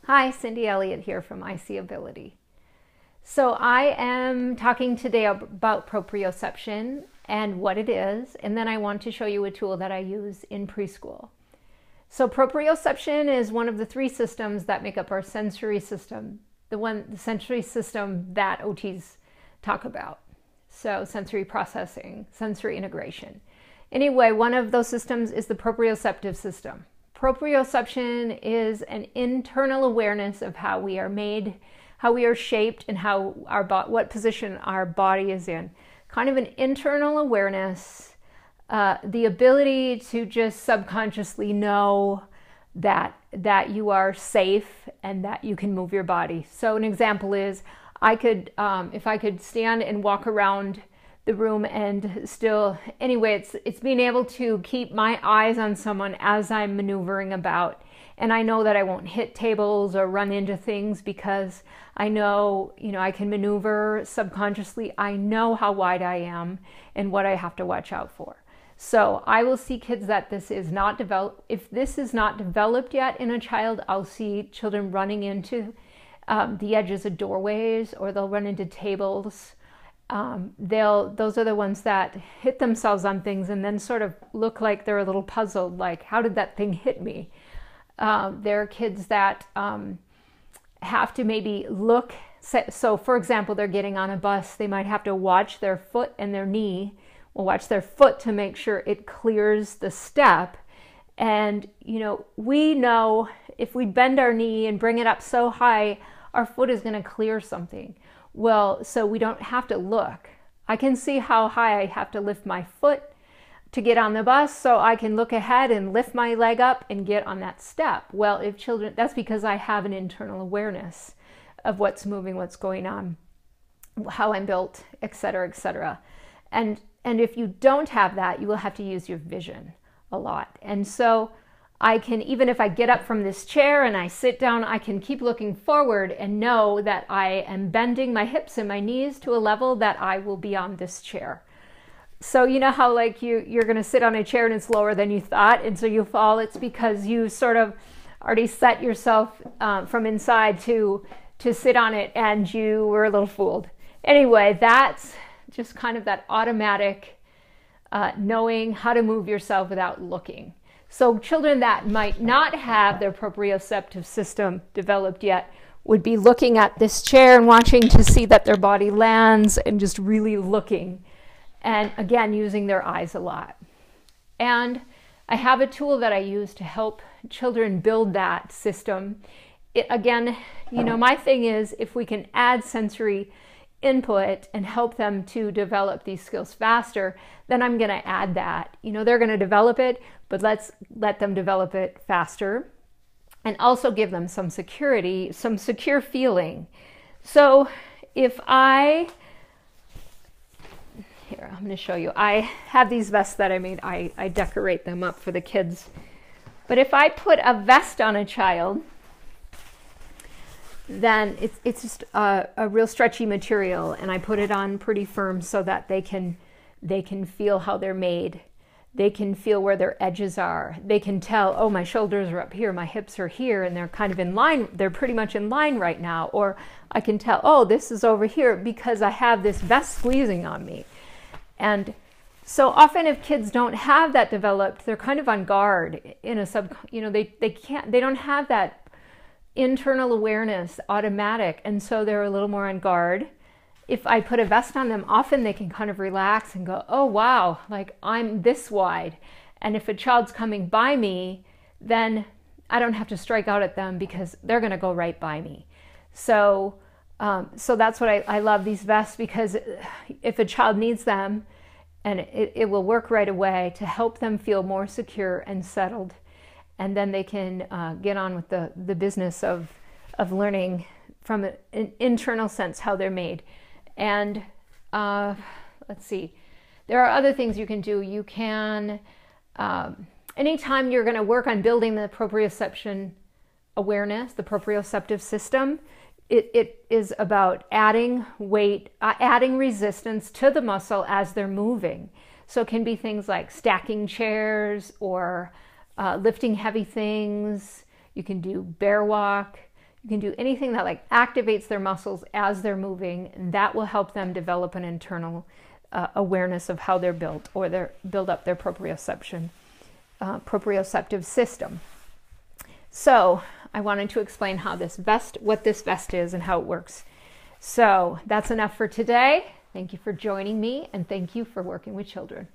Hi, Cyndi Elliott here from IC Ability. So I am talking today about proprioception and what it is, and then I want to show you a tool that I use in preschool. So proprioception is one of the three systems that make up our sensory system, the sensory system that OTs talk about. So sensory processing, sensory integration. Anyway, one of those systems is the proprioceptive system. Proprioception is an internal awareness of how we are made, how we are shaped, and what position our body is in. Kind of an internal awareness, the ability to just subconsciously know that you are safe and that you can move your body. So an example is, if I could stand and walk around the room and still, anyway, it's being able to keep my eyes on someone as I'm maneuvering about. And I know that I won't hit tables or run into things because I know, I can maneuver subconsciously. I know how wide I am and what I have to watch out for. So I will see kids that this is not developed. If this is not developed yet in a child, I'll see children running into the edges of doorways, or they'll run into tables. Those are the ones that hit themselves on things and then sort of look like they're a little puzzled, like, how did that thing hit me? There are kids that have to maybe look. So for example, they're getting on a bus. They might have to watch their foot and their knee. We'll watch their foot to make sure it clears the step. And, we know if we bend our knee and bring it up so high, our foot is going to clear something. Well, so we don't have to look. I can see how high I have to lift my foot to get on the bus, so I can look ahead and lift my leg up and get on that step. Well, if children, that's because I have an internal awareness of what's moving, what's going on, how I'm built, etc., etc. And if you don't have that, you will have to use your vision a lot. And so I can, even if I get up from this chair and I sit down, I can keep looking forward and know that I am bending my hips and my knees to a level that I will be on this chair. So you know how like you're going to sit on a chair and it's lower than you thought, and so you fall. It's because you sort of already set yourself from inside to sit on it, and you were a little fooled. Anyway, that's just kind of that automatic knowing how to move yourself without looking. So children that might not have their proprioceptive system developed yet would be looking at this chair and watching to see that their body lands, and just really looking. And again, using their eyes a lot. And I have a tool that I use to help children build that system. My thing is, if we can add sensory input and help them to develop these skills faster, then I'm going to add that. They're going to develop it, but let's let them develop it faster, and also give them some security, some secure feeling. So if I'm going to show you. I have these vests that I made. I decorate them up for the kids. But if I put a vest on a child, then it's just a real stretchy material, and I put it on pretty firm so that they can feel how they're made. They can feel where their edges are. They can tell, oh, my shoulders are up here, my hips are here, and they're kind of in line. They're pretty much in line right now. Or I can tell, oh, this is over here because I have this vest squeezing on me. And so often if kids don't have that developed, they're kind of on guard in a they don't have that internal awareness automatic, and so they're a little more on guard. If I put a vest on them, often they can kind of relax and go, oh wow, like I'm this wide. And if a child's coming by me, then I don't have to strike out at them because they're going to go right by me. So that's what I love these vests, because if a child needs them, and it will work right away to help them feel more secure and settled. And then they can get on with the business of learning from an internal sense how they're made. And let's see, there are other things you can do. You can, anytime you're going to work on building the proprioception awareness, the proprioceptive system, it is about adding weight, adding resistance to the muscle as they're moving. So it can be things like stacking chairs or lifting heavy things. You can do bear walk. You can do anything that like activates their muscles as they're moving, and that will help them develop an internal awareness of how they're built, or build up their proprioception, proprioceptive system. So I wanted to explain how this vest, what this vest is and how it works. So that's enough for today. Thank you for joining me, and thank you for working with children.